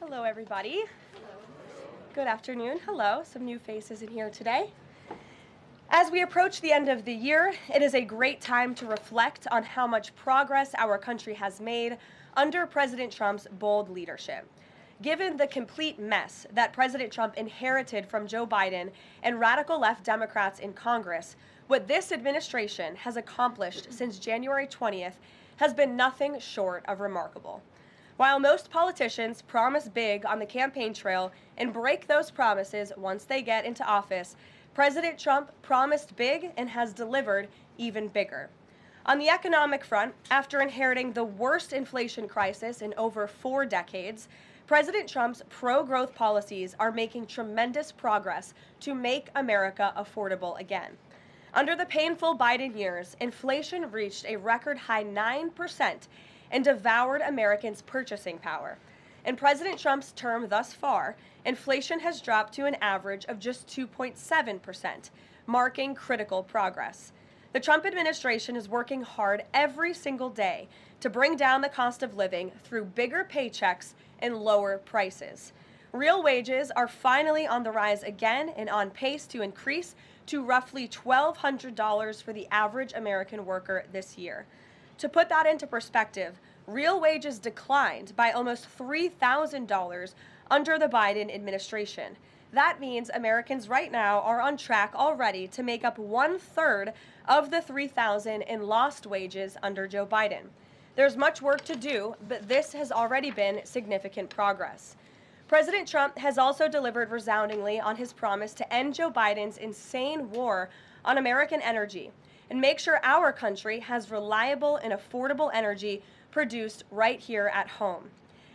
Hello, everybody. Good afternoon. Hello. Some new faces in here today. As we approach the end of the year, it is a great time to reflect on how much progress our country has made under President Trump's bold leadership. Given the complete mess that President Trump inherited from Joe Biden and radical left Democrats in Congress, what this administration has accomplished since January 20th has been nothing short of remarkable. While most politicians promise big on the campaign trail and break those promises once they get into office, President Trump promised big and has delivered even bigger. On the economic front, after inheriting the worst inflation crisis in over 4 decades, President Trump's pro-growth policies are making tremendous progress to make America affordable again. Under the painful Biden years, inflation reached a record high 9% and devoured Americans' purchasing power. In President Trump's term thus far, inflation has dropped to an average of just 2.7%, marking critical progress. The Trump administration is working hard every single day to bring down the cost of living through bigger paychecks and lower prices. Real wages are finally on the rise again and on pace to increase to roughly $1,200 for the average American worker this year. To put that into perspective, real wages declined by almost $3,000 under the Biden administration. That means Americans right now are on track already to make up 1/3 of the $3,000 in lost wages under Joe Biden. There's much work to do, but this has already been significant progress. President Trump has also delivered resoundingly on his promise to end Joe Biden's insane war on American energy and make sure our country has reliable and affordable energy produced right here at home.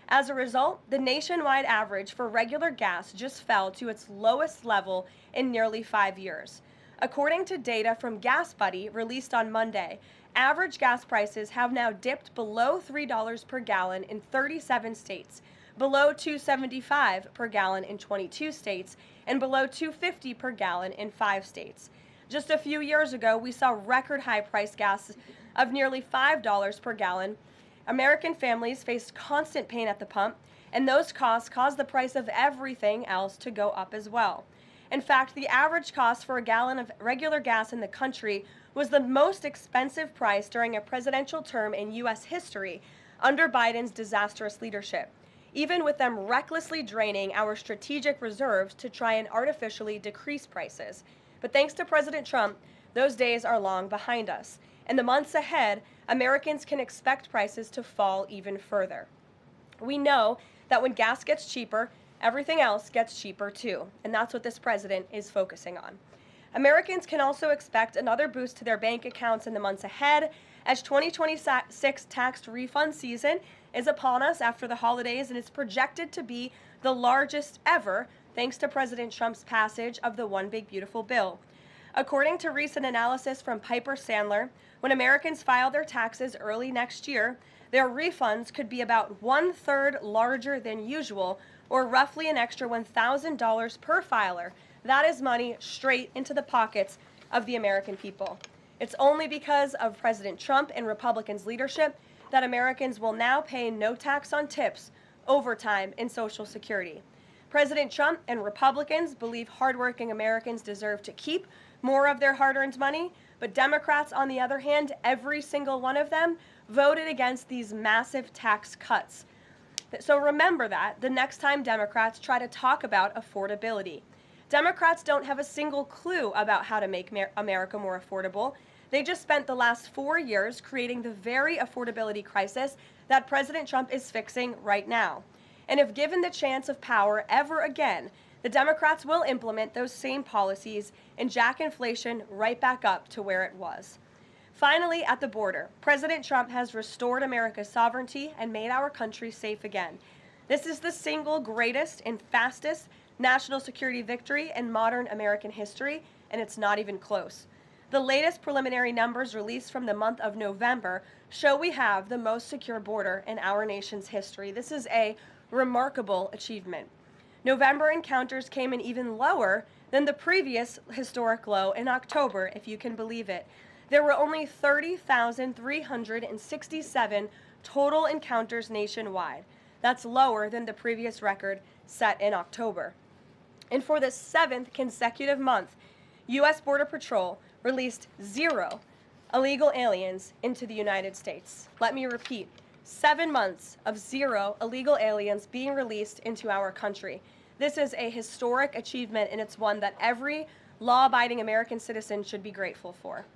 As a result, the nationwide average for regular gas just fell to its lowest level in nearly 5 years. According to data from Gas Buddy released on Monday, average gas prices have now dipped below $3 per gallon in 37 states, below $2.75 per gallon in 22 states, and below $2.50 per gallon in 5 states. Just a few years ago, we saw record high price gas of nearly $5 per gallon. American families faced constant pain at the pump, and those costs caused the price of everything else to go up as well. In fact, the average cost for a gallon of regular gas in the country was the most expensive price during a presidential term in U.S. history under Biden's disastrous leadership, even with them recklessly draining our strategic reserves to try and artificially decrease prices. But thanks to President Trump, those days are long behind us. In the months ahead, Americans can expect prices to fall even further. We know that when gas gets cheaper, everything else gets cheaper too, and that's what this president is focusing on. Americans can also expect another boost to their bank accounts in the months ahead, as 2026 tax refund season is upon us after the holidays and is projected to be the largest ever thanks to President Trump's passage of the One Big Beautiful Bill. According to recent analysis from Piper Sandler, when Americans file their taxes early next year, their refunds could be about 1/3 larger than usual, or roughly an extra $1,000 per filer. That is money straight into the pockets of the American people. It's only because of President Trump and Republicans' leadership that Americans will now pay no tax on tips, overtime, and Social Security. President Trump and Republicans believe hardworking Americans deserve to keep more of their hard-earned money, but Democrats, on the other hand, every single one of them, voted against these massive tax cuts. So remember that the next time Democrats try to talk about affordability. Democrats don't have a single clue about how to make America more affordable. They just spent the last 4 years creating the very affordability crisis that President Trump is fixing right now. And if given the chance of power ever again, the Democrats will implement those same policies and jack inflation right back up to where it was. Finally, at the border, President Trump has restored America's sovereignty and made our country safe again. This is the single greatest and fastest national security victory in modern American history, and it's not even close. The latest preliminary numbers released from the month of November show we have the most secure border in our nation's history. This is a remarkable achievement. November encounters came in even lower than the previous historic low in October, if you can believe it. There were only 30,367 total encounters nationwide. That's lower than the previous record set in October. And for the 7th consecutive month, U.S. Border Patrol released 0 illegal aliens into the United States. Let me repeat, 7 months of 0 illegal aliens being released into our country. This is a historic achievement, and it's one that every law-abiding American citizen should be grateful for.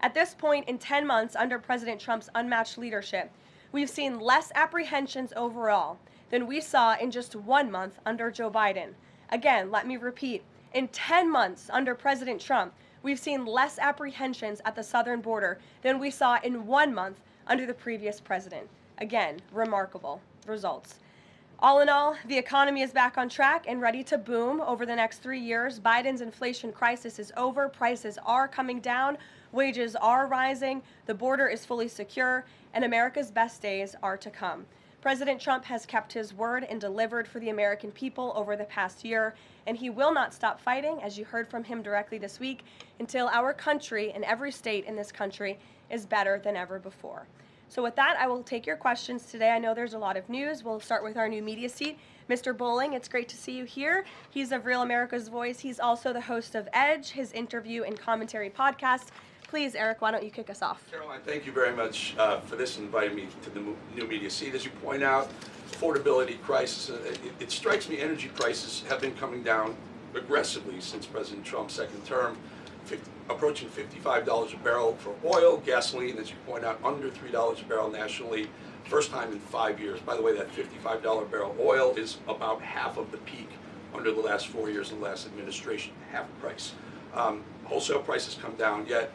At this point, in 10 months under President Trump's unmatched leadership, we've seen less apprehensions overall than we saw in just 1 month under Joe Biden. Again, let me repeat, in 10 months under President Trump, we've seen less apprehensions at the southern border than we saw in 1 month under the previous president. Again, remarkable results. All in all, the economy is back on track and ready to boom over the next 3 years. Biden's inflation crisis is over. Prices are coming down. Wages are rising. The border is fully secure, and America's best days are to come. President Trump has kept his word and delivered for the American people over the past year, and he will not stop fighting, as you heard from him directly this week, until our country and every state in this country is better than ever before. So with that, I will take your questions today. I know there's a lot of news. We'll start with our new media seat. Mr. Bowling, it's great to see you here. He's of Real America's Voice. He's also the host of Edge, his interview and commentary podcast. Please, Eric, why don't you kick us off? Karoline, thank you very much for this and inviting me to the new media seat. As you point out, affordability crisis, it strikes me energy prices have been coming down aggressively since President Trump's second term, approaching $55 a barrel for oil, gasoline, as you point out, under $3 a barrel nationally, first time in 5 years. By the way, that $55 barrel oil is about half of the peak under the last 4 years of the last administration, half the price. Wholesale prices come down, yet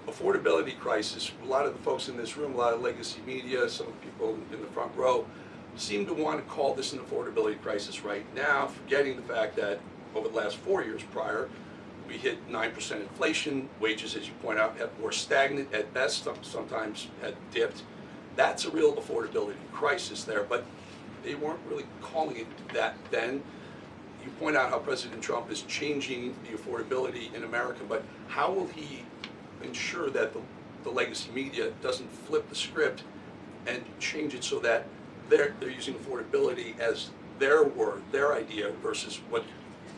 affordability crisis, a lot of the folks in this room, a lot of legacy media, some people in the front row, seem to want to call this an affordability crisis right now, forgetting the fact that over the last 4 years prior, we hit 9% inflation, wages, as you point out, were stagnant at best, sometimes had dipped. That's a real affordability crisis there, but they weren't really calling it that then. You point out how President Trump is changing the affordability in America, but how will he ensure that the legacy media doesn't flip the script and change it so that they're using affordability as their word, their idea, versus what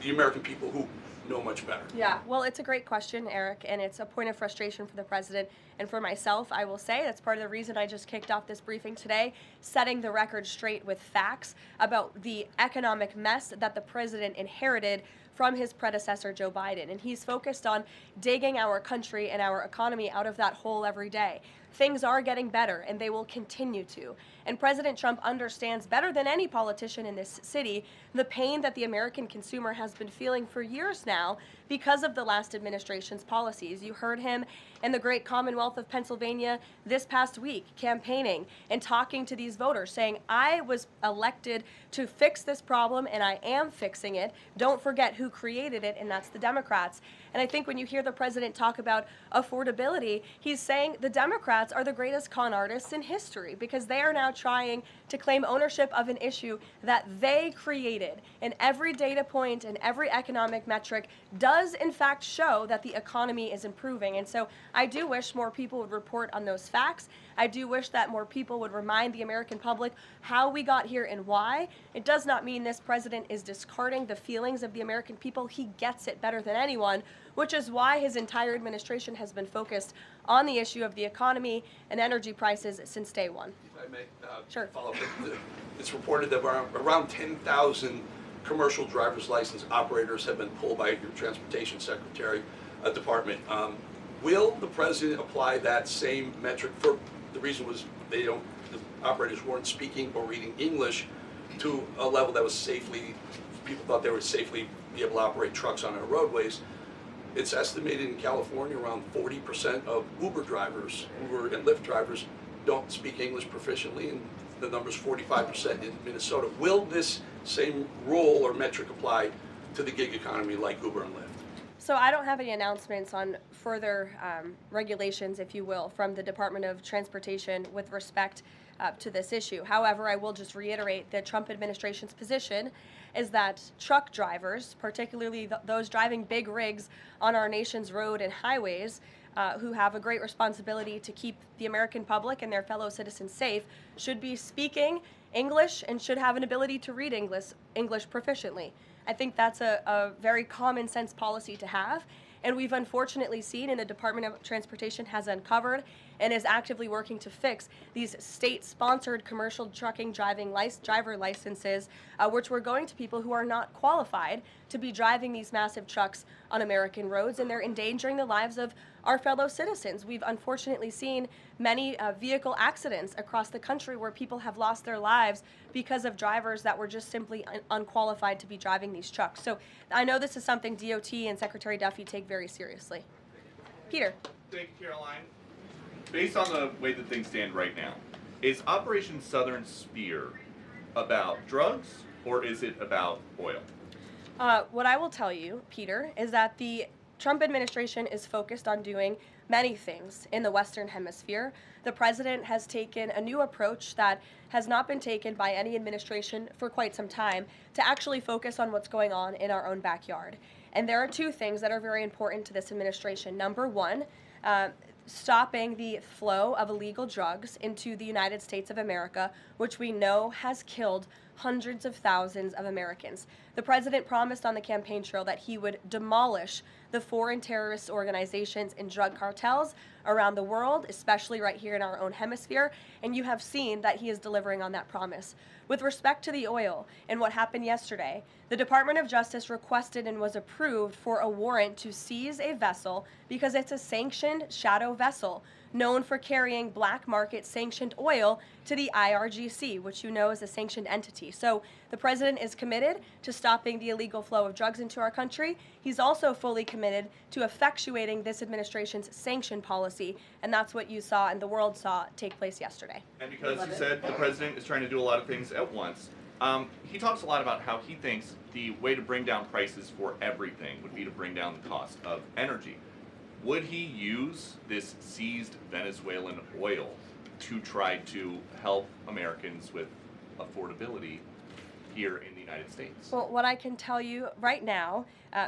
the American people who know much better? Yeah, well, it's a great question, Eric, and it's a point of frustration for the president and for myself. I will say that's part of the reason I just kicked off this briefing today, setting the record straight with facts about the economic mess that the president inherited from his predecessor, Joe Biden. And he's focused on digging our country and our economy out of that hole every day. Things are getting better, and they will continue to. And President Trump understands better than any politician in this city the pain that the American consumer has been feeling for years now because of the last administration's policies. You heard him in the great Commonwealth of Pennsylvania this past week campaigning and talking to these voters, saying, I was elected to fix this problem, and I am fixing it. Don't forget who created it, and that's the Democrats. And I think when you hear the president talk about affordability, he's saying the Democrats are the greatest con artists in history because they are now trying to claim ownership of an issue that they created. And every data point and every economic metric does in fact show that the economy is improving. And so I do wish more people would report on those facts. I do wish that more people would remind the American public how we got here and why. It does not mean this president is discarding the feelings of the American people. He gets it better than anyone, which is why his entire administration has been focused on the issue of the economy and energy prices since day one. If I may Sure. follow up, it's reported that around 10,000 commercial driver's license operators have been pulled by your transportation secretary department. Will the president apply that same metric? For the reason was the operators weren't speaking or reading English to a level that was safely, people thought they would safely be able to operate trucks on our roadways. It's estimated in California around 40% of Uber drivers, Uber and Lyft drivers, don't speak English proficiently, and the number's 45% in Minnesota. Will this same rule or metric apply to the gig economy like Uber and Lyft? So I don't have any announcements on further regulations, if you will, from the Department of Transportation with respect to this issue. However, I will just reiterate the Trump administration's position is that truck drivers, particularly those driving big rigs on our nation's road and highways, who have a great responsibility to keep the American public and their fellow citizens safe should be speaking English and should have an ability to read English proficiently. I think that's a very common sense policy to have. And we've unfortunately seen, and the Department of Transportation has uncovered and is actively working to fix these state-sponsored commercial trucking driver licenses, which were going to people who are not qualified to be driving these massive trucks on American roads, and they're endangering the lives of our fellow citizens. We've unfortunately seen many vehicle accidents across the country where people have lost their lives because of drivers that were just simply unqualified to be driving these trucks. So I know this is something DOT and Secretary Duffy take very seriously. Peter. Thank you, Caroline. Based on the way that things stand right now, is Operation Southern Spear about drugs or is it about oil? What I will tell you, Peter, is that the Trump administration is focused on doing many things in the Western Hemisphere. The president has taken a new approach that has not been taken by any administration for quite some time to actually focus on what's going on in our own backyard. And there are two things that are very important to this administration. Number one, stopping the flow of illegal drugs into the United States of America, which we know has killed hundreds of thousands of Americans. The president promised on the campaign trail that he would demolish the foreign terrorist organizations and drug cartels around the world, especially right here in our own hemisphere, and you have seen that he is delivering on that promise. With respect to the oil and what happened yesterday, the Department of Justice requested and was approved for a warrant to seize a vessel because it's a sanctioned shadow vessel known for carrying black market sanctioned oil to the IRGC, which you know is a sanctioned entity. So the president is committed to stopping the illegal flow of drugs into our country. He's also fully committed to effectuating this administration's sanction policy, and that's what you saw and the world saw take place yesterday. And because you said the president is trying to do a lot of things at once, he talks a lot about how he thinks the way to bring down prices for everything would be to bring down the cost of energy. Would he use this seized Venezuelan oil to try to help Americans with affordability here in the United States? Well, what I can tell you right now,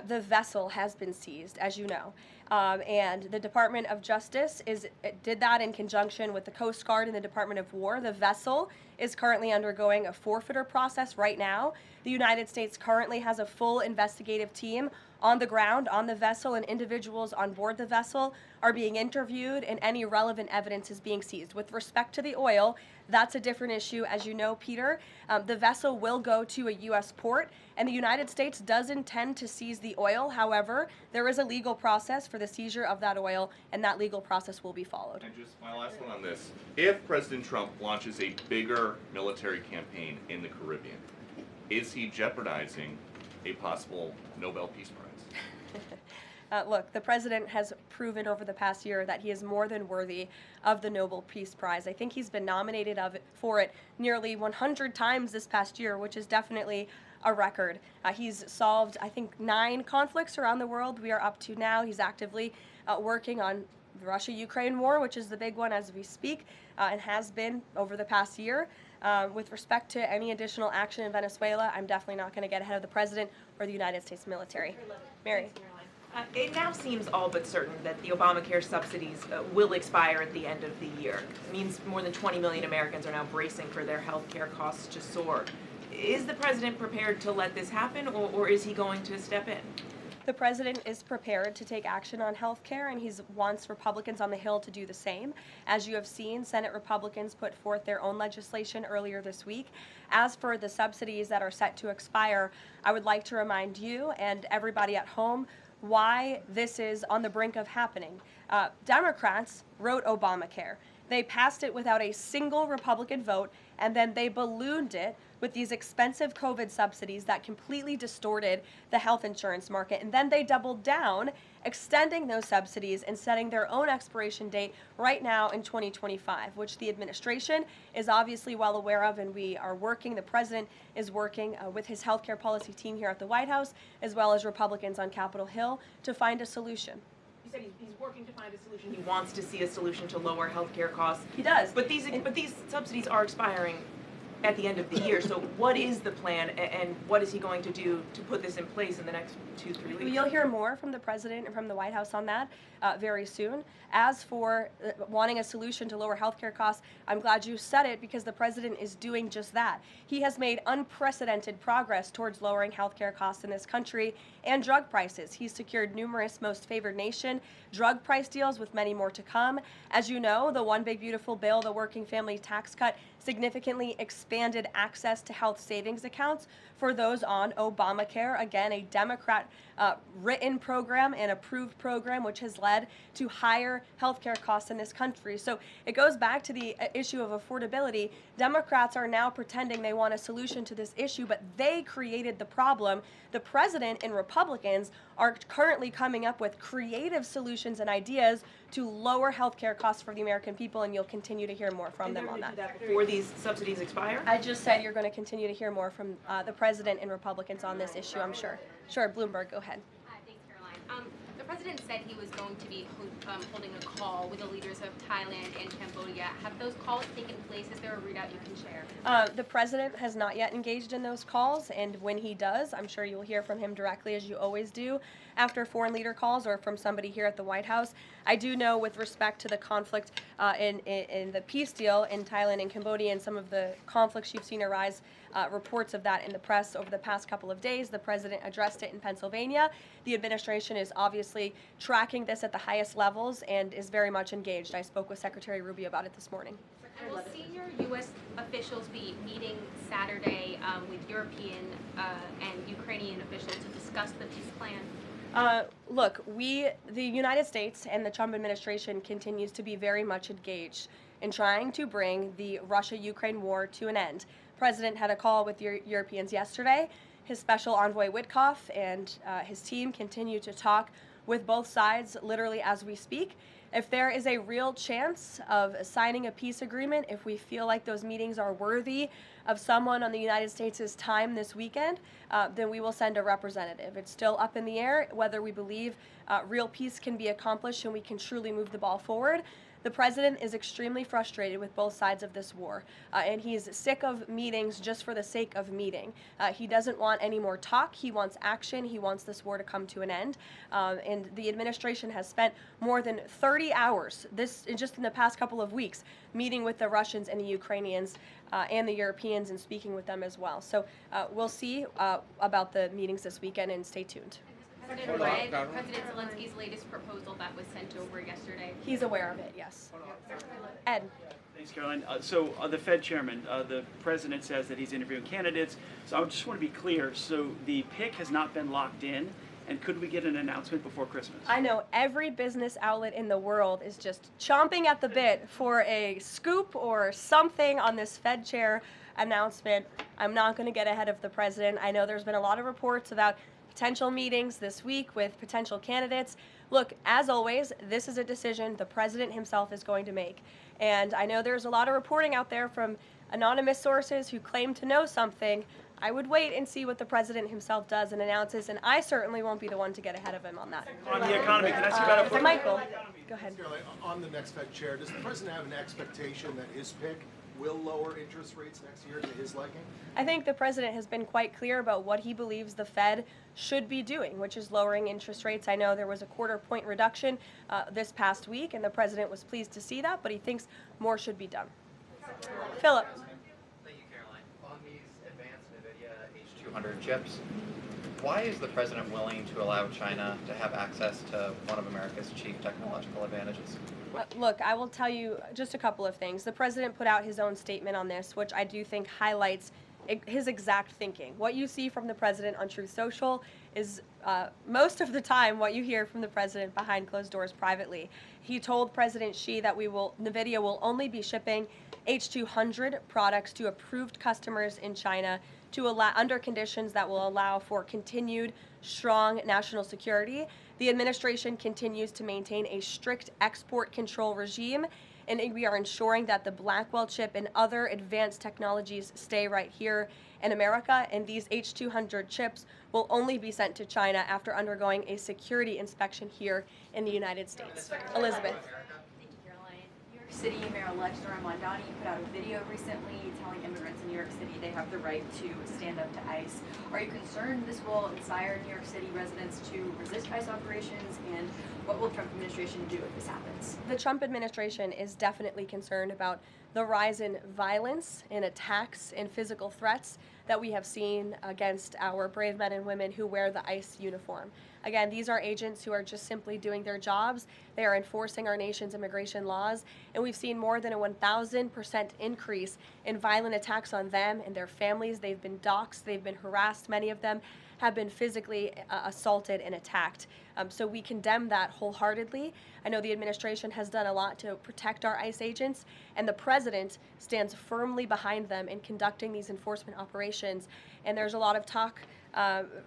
the vessel has been seized, as you know. And the Department of Justice did that in conjunction with the Coast Guard and the Department of War. The vessel is currently undergoing a forfeiture process right now. The United States currently has a full investigative team on the ground on the vessel, and individuals on board the vessel are being interviewed and any relevant evidence is being seized. With respect to the oil, that's a different issue. As you know, Peter, the vessel will go to a U.S. port, and the United States does intend to seize the oil. However, there is a legal process for the seizure of that oil, and that legal process will be followed. And just my last one on this. If President Trump launches a bigger military campaign in the Caribbean, is he jeopardizing a possible Nobel Peace Prize? Look, the president has proven over the past year that he is more than worthy of the Nobel Peace Prize. I think he's been nominated for it nearly 100 times this past year, which is definitely a record. He's solved, I think, 9 conflicts around the world. We are up to now. He's actively working on the Russia-Ukraine war, which is the big one as we speak, and has been over the past year. With respect to any additional action in Venezuela, I'm definitely not going to get ahead of the president or the United States military. Mary. It now seems all but certain that the Obamacare subsidies will expire at the end of the year. It means more than 20 million Americans are now bracing for their health care costs to soar. Is the president prepared to let this happen, or is he going to step in? The president is prepared to take action on health care, and he wants Republicans on the Hill to do the same. As you have seen, Senate Republicans put forth their own legislation earlier this week. As for the subsidies that are set to expire, I would like to remind you and everybody at home why this is on the brink of happening. Democrats wrote Obamacare. They passed it without a single Republican vote, and then they ballooned it with these expensive COVID subsidies that completely distorted the health insurance market. And then they doubled down, extending those subsidies and setting their own expiration date right now in 2025, which the administration is obviously well aware of, and we are working. The president is working with his healthcare policy team here at the White House, as well as Republicans on Capitol Hill, to find a solution. You said he's working to find a solution. He wants to see a solution to lower health care costs. He does. But these subsidies are expiring at the end of the year. So what is the plan, and what is he going to do to put this in place in the next 2-3 weeks? You'll hear more from the president and from the White House on that very soon. As for wanting a solution to lower healthcare costs, I'm glad you said it, because the president is doing just that. He has made unprecedented progress towards lowering healthcare costs in this country and drug prices. He's secured numerous most favored nation drug price deals, with many more to come. As you know, the One Big Beautiful Bill, the working family tax cut, significantly expanded access to health savings accounts for those on Obamacare. Again, a Democrat written program and approved program, which has led to higher healthcare costs in this country. So it goes back to the issue of affordability. Democrats are now pretending they want a solution to this issue, but they created the problem. The president and Republicans are currently coming up with creative solutions and ideas to lower healthcare costs for the American people, and you'll continue to hear more from them on that. Before these subsidies expire? I just said you're going to continue to hear more from the president and Republicans on this issue, I'm sure. Sure, Bloomberg, go ahead. Thanks, Caroline. The president said he was going to be holding a call with the leaders of Thailand and Cambodia. Have those calls taken place? Is there a readout you can share? The president has not yet engaged in those calls, and when he does, I'm sure you'll hear from him directly, as you always do, after foreign leader calls or from somebody here at the White House. I do know, with respect to the conflict in the peace deal in Thailand and Cambodia and some of the conflicts you've seen arise, reports of that in the press over the past couple of days. The president addressed it in Pennsylvania. The administration is obviously tracking this at the highest levels and is very much engaged. I spoke with Secretary Rubio about it this morning. And will senior U.S. officials be meeting Saturday with European and Ukrainian officials to discuss the peace plan? Look, the United States and the Trump administration continues to be very much engaged in trying to bring the Russia-Ukraine war to an end. The president had a call with Europeans yesterday. His special envoy Witkoff and his team continue to talk with both sides literally as we speak. If there is a real chance of signing a peace agreement, if we feel like those meetings are worthy of someone on the United States' time this weekend, then we will send a representative. It's still up in the air whether we believe real peace can be accomplished and we can truly move the ball forward. The president is extremely frustrated with both sides of this war, and he's sick of meetings just for the sake of meeting. He doesn't want any more talk. He wants action. He wants this war to come to an end. And the administration has spent more than 30 hours, just in the past couple of weeks, meeting with the Russians and the Ukrainians and the Europeans and speaking with them as well. So we'll see about the meetings this weekend, and stay tuned. President read President Zelensky's latest proposal that was sent over yesterday. He's aware of it, yes. Ed. Thanks, Caroline. So the Fed chairman, the president says that he's interviewing candidates. So I just want to be clear. So the pick has not been locked in, and could we get an announcement before Christmas? I know every business outlet in the world is just chomping at the bit for a scoop or something on this Fed chair announcement. I'm not going to get ahead of the president. I know there's been a lot of reports about potential meetings this week with potential candidates. Look, as always, this is a decision the president himself is going to make. And I know there's a lot of reporting out there from anonymous sources who claim to know something. I would wait and see what the president himself does and announces, and I certainly won't be the one to get ahead of him on that. On the economy, can I ask you about affordability? Michael, go ahead. On the next Fed chair, does the president have an expectation that his pick will lower interest rates next year to his liking? I think the president has been quite clear about what he believes the Fed should be doing, which is lowering interest rates. I know there was a quarter-point reduction this past week, and the president was pleased to see that, but he thinks more should be done. Philip. Thank you, Caroline. On these advanced NVIDIA H200 chips, why is the president willing to allow China to have access to one of America's chief technological advantages? Look, I will tell you just a couple of things. The president put out his own statement on this, which I do think highlights his exact thinking. What you see from the president on Truth Social is most of the time what you hear from the president behind closed doors privately. He told President Xi that NVIDIA will only be shipping H200 products to approved customers in China under conditions that will allow for continued strong national security. The administration continues to maintain a strict export control regime, and we are ensuring that the Blackwell chip and other advanced technologies stay right here in America, and these H200 chips will only be sent to China after undergoing a security inspection here in the United States. Elizabeth. Thank you, Caroline. New York City Mayor-elect Maduro put out a video recently telling immigrants in New York City they have the right to stand up to ICE. Are you concerned this will inspire New York City residents to resist ICE operations, and what will the Trump administration do if this happens? The Trump administration is definitely concerned about the rise in violence, in attacks, in physical threats that we have seen against our brave men and women who wear the ICE uniform. Again, these are agents who are just simply doing their jobs. They are enforcing our nation's immigration laws, and we've seen more than a 1,000% increase in violent attacks on them and their families. They've been doxxed, they've been harassed, many of them have been physically assaulted and attacked. So we condemn that wholeheartedly. I know the administration has done a lot to protect our ICE agents, and the president stands firmly behind them in conducting these enforcement operations. And there's a lot of talk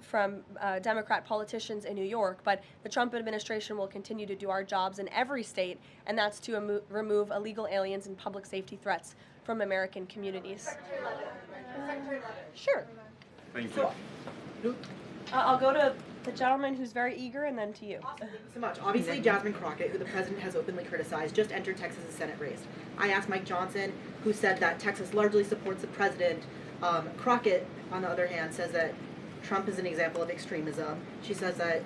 from Democrat politicians in New York, but the Trump administration will continue to do our jobs in every state, and that's to remove illegal aliens and public safety threats from American communities. Sure. Thank you. I'll go to the gentleman who's very eager, and then to you. Awesome. Thank you so much. Obviously, Jasmine Crockett, who the president has openly criticized, just entered Texas' Senate race. I asked Mike Johnson, who said that Texas largely supports the president. Crockett, on the other hand, says that Trump is an example of extremism. She says that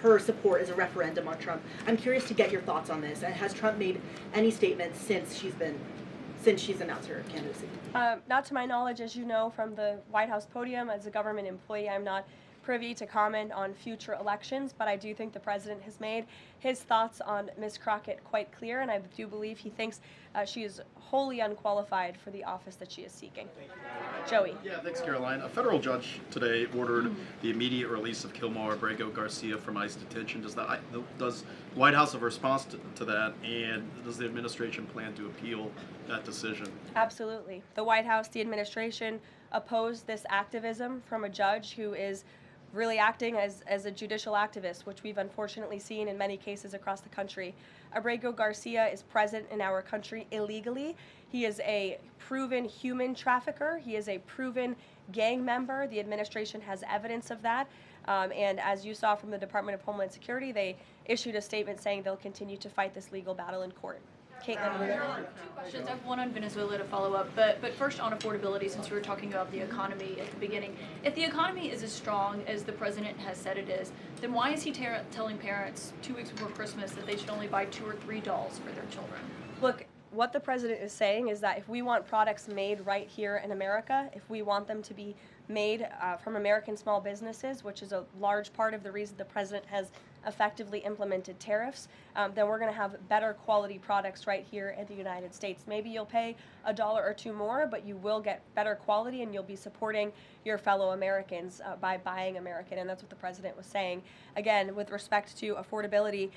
her support is a referendum on Trump. I'm curious to get your thoughts on this. And has Trump made any statements since she's announced her candidacy? Not to my knowledge, as you know from the White House podium, as a government employee, I'm not privy to comment on future elections, but I do think the president has made his thoughts on Ms. Crockett quite clear, and I do believe he thinks she is wholly unqualified for the office that she is seeking. Joey. Yeah, thanks, Caroline. A federal judge today ordered the immediate release of Kilmar Abrego Garcia from ICE detention. Does the White House have a response to that, and does the administration plan to appeal that decision? Absolutely. The White House, the administration opposed this activism from a judge who is really acting as a judicial activist, which we've unfortunately seen in many cases across the country. Abrego Garcia is present in our country illegally. He is a proven human trafficker. He is a proven gang member. The administration has evidence of that. And as you saw from the Department of Homeland Security, they issued a statement saying they'll continue to fight this legal battle in court. Caitlin. Two questions. I have one on Venezuela to follow up, but first on affordability, since we were talking about the economy at the beginning. If the economy is as strong as the president has said it is, then why is he telling parents 2 weeks before Christmas that they should only buy 2 or 3 dolls for their children? Look, what the president is saying is that if we want products made right here in America, if we want them to be made from American small businesses, which is a large part of the reason the president has effectively implemented tariffs, then we're going to have better quality products right here in the United States. Maybe you'll pay $1 or $2 more, but you will get better quality, and you'll be supporting your fellow Americans by buying American, and that's what the president was saying. Again, with respect to affordability,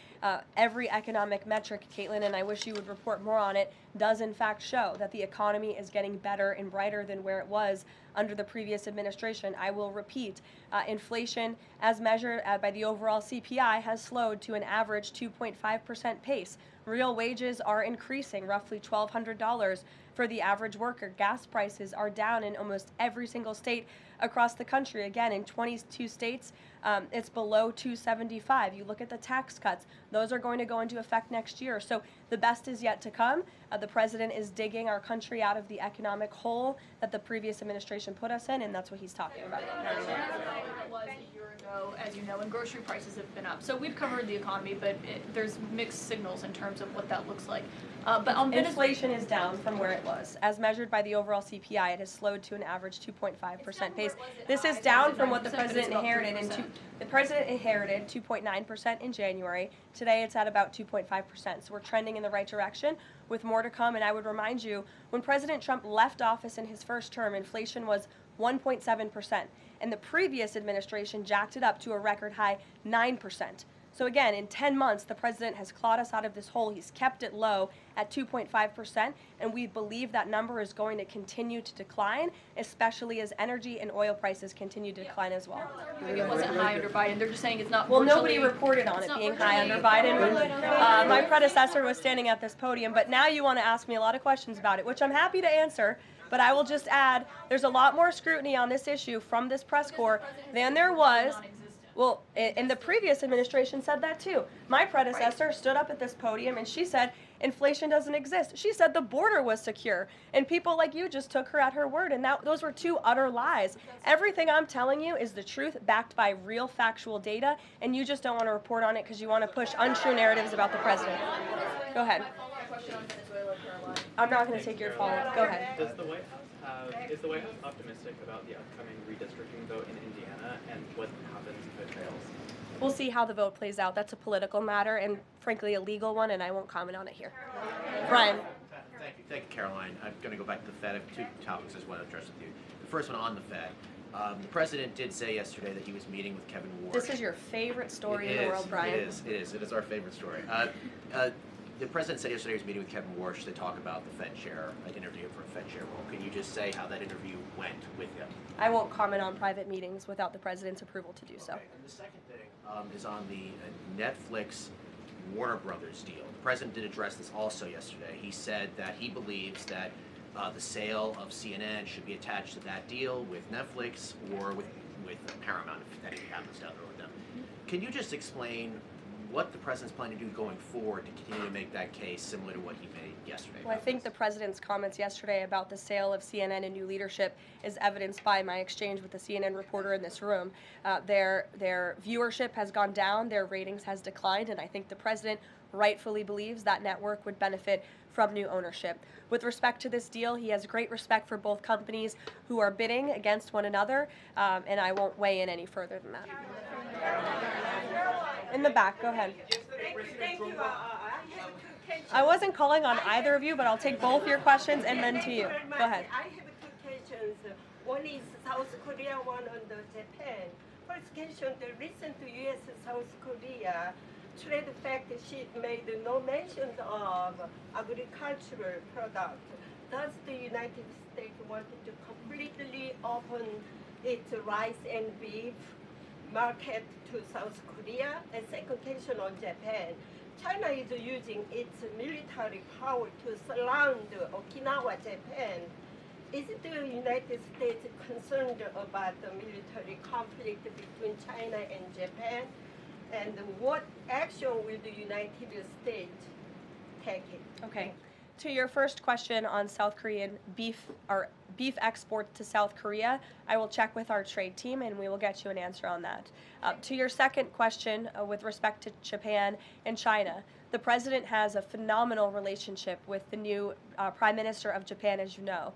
every economic metric, Caitlin, and I wish you would report more on it, does in fact show that the economy is getting better and brighter than where it was under the previous administration. I will repeat, inflation as measured by the overall CPI has slowed to an average 2.5% pace. Real wages are increasing, roughly $1,200 for the average worker. Gas prices are down in almost every single state across the country. Again, in 22 states, it's below $2.75. You look at the tax cuts, those are going to go into effect next year. So the best is yet to come. The president is digging our country out of the economic hole that the previous administration put us in, and that's what he's talking about. It was a year ago, as you know, and grocery prices have been up. So we've covered the economy, but there's mixed signals in terms of what that looks like. But on inflation is down from where it was. As measured by the overall CPI, it has slowed to an average 2.5% pace. This is down from what the president inherited. The president inherited 2.9% in January. Today it's at about 2.5%. So we're trending in the right direction with more to come. And I would remind you, when President Trump left office in his first term, inflation was 1.7%. And the previous administration jacked it up to a record high 9%. So again, in 10 months, the president has clawed us out of this hole. He's kept it low at 2.5%, and we believe that number is going to continue to decline, especially as energy and oil prices continue to decline as well. It wasn't high under Biden. They're just saying it's not. Well, nobody reported on it being high under Biden. My predecessor was standing at this podium, but now you want to ask me a lot of questions about it, which I'm happy to answer. But I will just add, there's a lot more scrutiny on this issue from this press corps than there was. Well, and the previous administration said that too. My predecessor stood up at this podium and she said inflation doesn't exist. She said the border was secure, and people like you just took her at her word, and those were two utter lies. Everything I'm telling you is the truth, backed by real factual data, and you just don't want to report on it because you want to push untrue narratives about the president. Go ahead. I'm not going to take your follow-up. Go ahead. Is the White House optimistic about the upcoming redistricting vote in Indiana and what happens if it fails? We'll see how the vote plays out. That's a political matter and, frankly, a legal one, and I won't comment on it here. Brian. Thank you, Caroline. I'm going to go back to the Fed. I have two topics I just want to address with you. The first one on the Fed. The president did say yesterday that he was meeting with Kevin Warsh. This is your favorite story in the world, Brian. It is our favorite story. The president said yesterday he was meeting with Kevin Warsh to talk about the Fed chair, an interview for a Fed chair role. Can you just say how that interview went with him? I won't comment on private meetings without the president's approval to do so. Okay. And the second thing is on the Netflix Warner Brothers deal. The president did address this also yesterday. He said that he believes that the sale of CNN should be attached to that deal with Netflix or with Paramount if anything happens down the road with them. Can you just explain what the president's planning to do going forward to continue to make that case similar to what he made yesterday? Well, I think the president's comments yesterday about the sale of CNN and new leadership is evidenced by my exchange with the CNN reporter in this room. Their viewership has gone down, their ratings has declined, and I think the president rightfully believes that network would benefit from new ownership. With respect to this deal, he has great respect for both companies who are bidding against one another, and I won't weigh in any further than that. In the back, go ahead. Thank you. I wasn't calling on either of you, but I'll take both your questions and then to you. Go ahead. I have two questions. One is South Korea, one on the Japan. First question, the recent U.S.-South Korea trade fact sheet made no mention of agricultural product. Does the United States want to completely open its rice and beef market to South Korea? And second question on Japan. China is using its military power to surround Okinawa, Japan. Is the United States concerned about the military conflict between China and Japan? And what action will the United States take? Okay. To your first question on South Korean beef exports to South Korea, I will check with our trade team and we will get you an answer on that. To your second question with respect to Japan and China, the president has a phenomenal relationship with the new Prime Minister of Japan, as you know.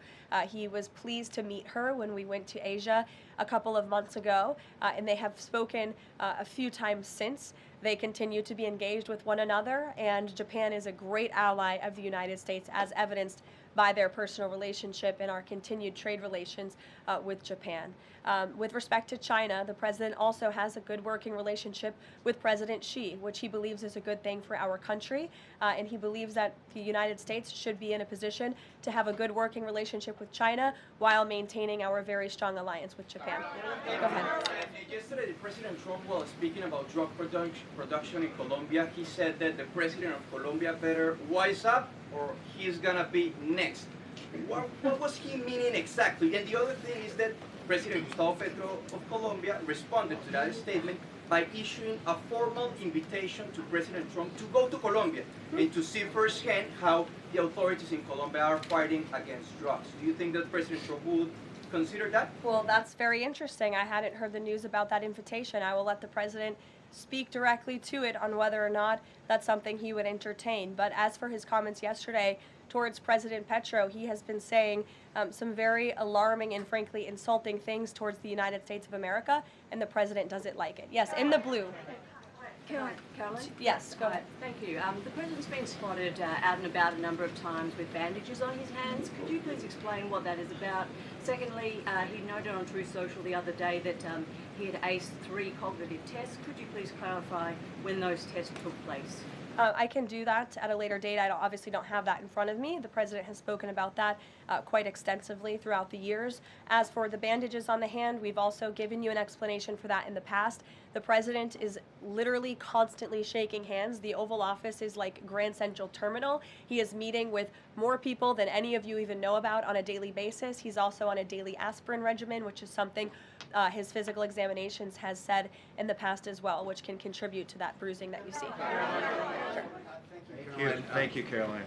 He was pleased to meet her when we went to Asia a couple of months ago, and they have spoken a few times since. They continue to be engaged with one another, and Japan is a great ally of the United States, as evidenced by their personal relationship and our continued trade relations with Japan. With respect to China, the president also has a good working relationship with President Xi, which he believes is a good thing for our country, and he believes that the United States should be in a position to have a good working relationship with China while maintaining our very strong alliance with Japan. Go ahead. Yesterday, President Trump was speaking about drug production in Colombia. He said that the president of Colombia better wise up or he's gonna be next. What was he meaning exactly? And the other thing is that President Gustavo Petro of Colombia responded to that statement by issuing a formal invitation to President Trump to go to Colombia and to see firsthand how the authorities in Colombia are fighting against drugs. Do you think that President Trump would consider that? Well, that's very interesting. I hadn't heard the news about that invitation. I will let the president speak directly to it on whether or not that's something he would entertain. But as for his comments yesterday towards President Petro, he has been saying some very alarming and frankly insulting things towards the United States of America, and the president doesn't like it. Yes, in the blue. Caroline? Yes, go ahead. Thank you. The president's been spotted out and about a number of times with bandages on his hands. Could you please explain what that is about? Secondly, he noted on True Social the other day that he had aced 3 cognitive tests. Could you please clarify when those tests took place? I can do that at a later date. I obviously don't have that in front of me. The president has spoken about that quite extensively throughout the years. As for the bandages on the hand, we've also given you an explanation for that in the past. The president is literally constantly shaking hands. The Oval Office is like Grand Central Terminal. He is meeting with more people than any of you even know about on a daily basis. He's also on a daily aspirin regimen, which is something his physical examinations has said in the past as well, which can contribute to that bruising that you see. Thank you, Caroline.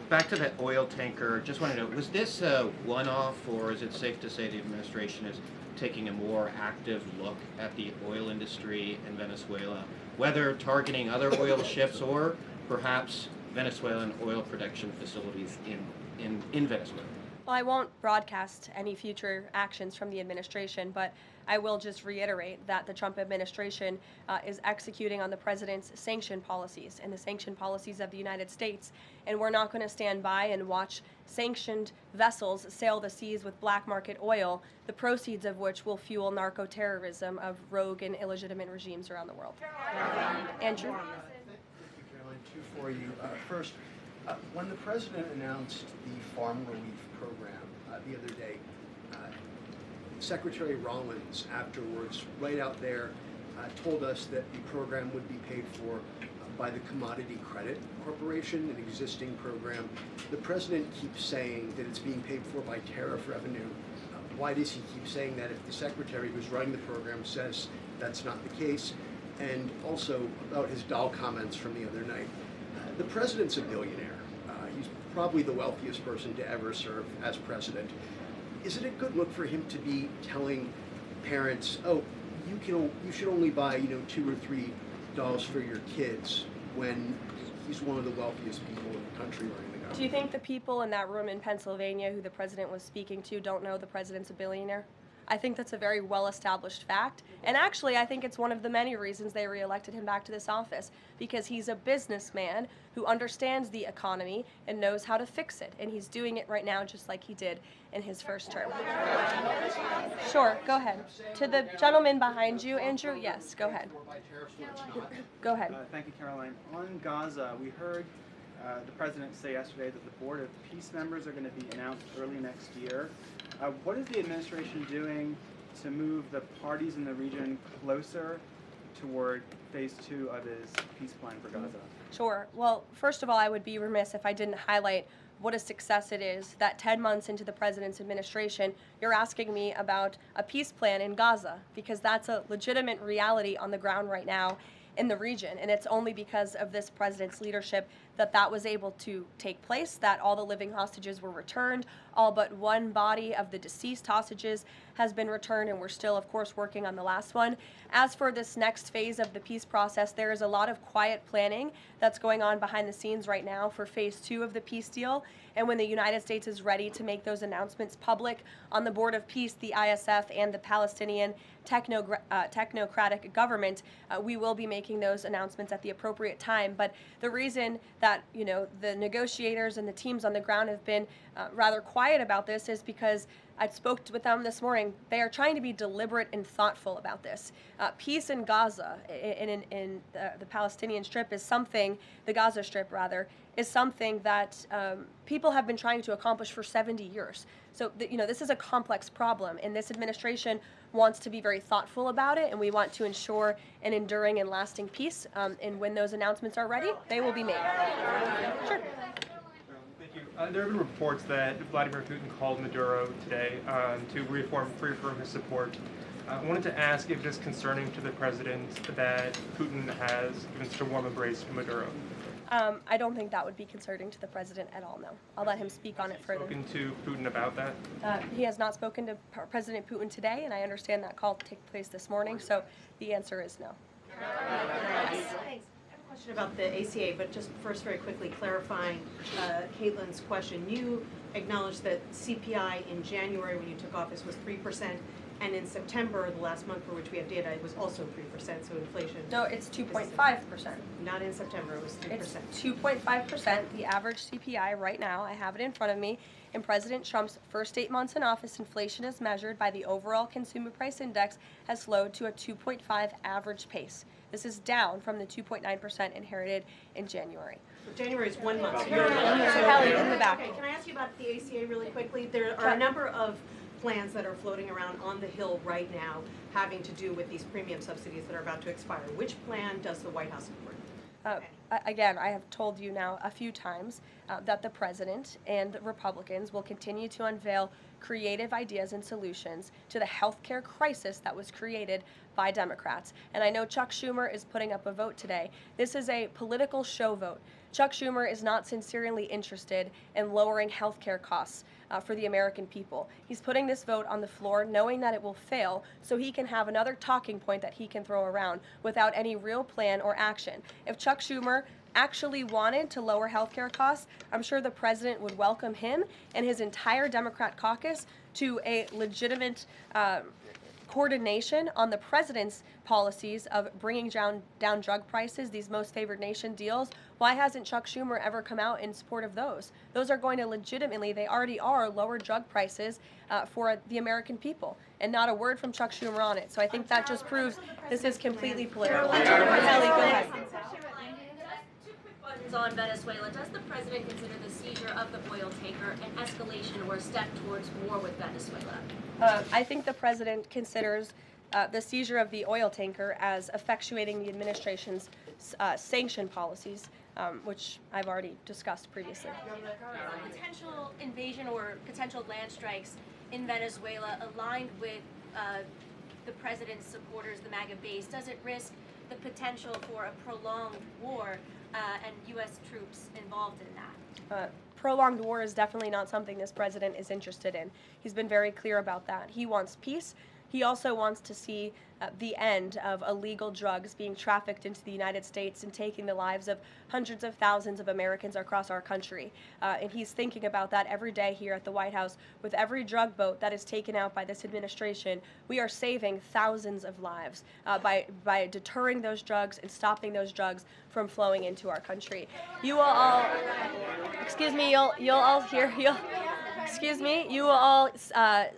Back to that oil tanker, just want to know, was this a one-off, or is it safe to say the administration is taking a more active look at the oil industry in Venezuela, whether targeting other oil ships or perhaps Venezuelan oil production facilities in Venezuela? Well, I won't broadcast any future actions from the administration, but I will just reiterate that the Trump administration is executing on the president's sanction policies and the sanction policies of the United States, and we're not going to stand by and watch sanctioned vessels sail the seas with black market oil, the proceeds of which will fuel narco-terrorism of rogue and illegitimate regimes around the world. Andrew? Thank you, Caroline. Two for you. First, when the president announced the farm relief program the other day, Secretary Rollins afterwards, right out there, told us that the program would be paid for by the Commodity Credit Corporation, an existing program. The president keeps saying that it's being paid for by tariff revenue. Why does he keep saying that if the secretary who's running the program says that's not the case? And also about his doll comments from the other night. The president's a billionaire. He's probably the wealthiest person to ever serve as president. Is it a good look for him to be telling parents, oh, you should only buy, 2 or 3 dolls for your kids, when he's one of the wealthiest people in the country running the government? Do you think the people in that room in Pennsylvania who the president was speaking to don't know the president's a billionaire? I think that's a very well-established fact. And actually, I think it's one of the many reasons they reelected him back to this office, because he's a businessman who understands the economy and knows how to fix it. And he's doing it right now just like he did in his first term. Sure, go ahead. To the gentleman behind you, Andrew, yes, go ahead. Go ahead. Thank you, Caroline. On Gaza, we heard the president say yesterday that the Board of Peace members are going to be announced early next year. What is the administration doing to move the parties in the region closer toward phase 2 of his peace plan for Gaza? Sure. Well, first of all, I would be remiss if I didn't highlight what a success it is that 10 months into the president's administration, you're asking me about a peace plan in Gaza, because that's a legitimate reality on the ground right now in the region. And it's only because of this president's leadership that that was able to take place, that all the living hostages were returned. All but one body of the deceased hostages has been returned, and we're still, of course, working on the last one. As for this next phase of the peace process, there is a lot of quiet planning that's going on behind the scenes right now for phase 2 of the peace deal. And when the United States is ready to make those announcements public on the Board of Peace, the ISF, and the Palestinian technocratic government, we will be making those announcements at the appropriate time. But the reason that, the negotiators and the teams on the ground have been rather quiet about this is because I spoke with them this morning. They are trying to be deliberate and thoughtful about this. Peace in Gaza, in the Palestinian Strip, is something, the Gaza Strip rather, is something that people have been trying to accomplish for 70 years. So, this is a complex problem, and this administration wants to be very thoughtful about it, and we want to ensure an enduring and lasting peace. And when those announcements are ready, they will be made. Sure. Thank you. There have been reports that Vladimir Putin called Maduro today to reaffirm his support. I wanted to ask if it is concerning to the president that Putin has given such a warm embrace to Maduro. I don't think that would be concerning to the president at all, no. I'll let him speak on it further. Spoken to Putin about that? He has not spoken to President Putin today, and I understand that call took place this morning, so the answer is no. Thanks. I have a question about the ACA, but just first very quickly clarifying Caitlin's question. You acknowledged that CPI in January when you took office was 3%, and in September, the last month for which we have data, it was also 3%, so inflation. No, it's 2.5%. Not in September, it was 3%. It's 2.5%, the average CPI right now. I have it in front of me. In President Trump's first 8 months in office, inflation as measured by the overall consumer price index has slowed to a 2.5 average pace. This is down from the 2.9% inherited in January. So January is 1 month. Kelly, in the back. Okay, can I ask you about the ACA really quickly? There are a number of plans that are floating around on the Hill right now having to do with these premium subsidies that are about to expire. Which plan does the White House support? Again, I have told you now a few times that the president and the Republicans will continue to unveil creative ideas and solutions to the healthcare crisis that was created by Democrats. And I know Chuck Schumer is putting up a vote today. This is a political show vote. Chuck Schumer is not sincerely interested in lowering healthcare costs for the American people. He's putting this vote on the floor knowing that it will fail so he can have another talking point that he can throw around without any real plan or action. If Chuck Schumer actually wanted to lower healthcare costs, I'm sure the president would welcome him and his entire Democrat caucus to a legitimate coordination on the president's policies of bringing down drug prices, these most favored nation deals. Why hasn't Chuck Schumer ever come out in support of those? Those are going to legitimately, they already are, lower drug prices for the American people, and not a word from Chuck Schumer on it. So I think that just proves this is completely political. Kelly, go ahead. On Venezuela, does the president consider the seizure of the oil tanker an escalation or a step towards war with Venezuela? I think the president considers the seizure of the oil tanker as effectuating the administration's sanction policies, which I've already discussed previously. Potential invasion or potential land strikes in Venezuela aligned with the president's supporters, the MAGA base, does it risk the potential for a prolonged war and U.S. troops involved in that? Prolonged war is definitely not something this president is interested in. He's been very clear about that. He wants peace. He also wants to see the end of illegal drugs being trafficked into the United States and taking the lives of hundreds of thousands of Americans across our country. And he's thinking about that every day here at the White House. With every drug boat that is taken out by this administration, we are saving thousands of lives by deterring those drugs and stopping those drugs from flowing into our country. You will all, excuse me, you'll all hear, excuse me, you will all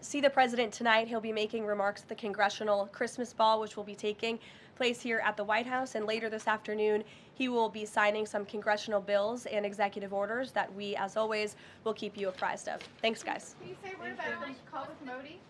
see the president tonight. He'll be making remarks at the Congressional Christmas Ball, which will be taking place here at the White House. And later this afternoon, he will be signing some congressional bills and executive orders that we, as always, will keep you apprised of. Thanks, guys. Can you say a word about the call with Modi?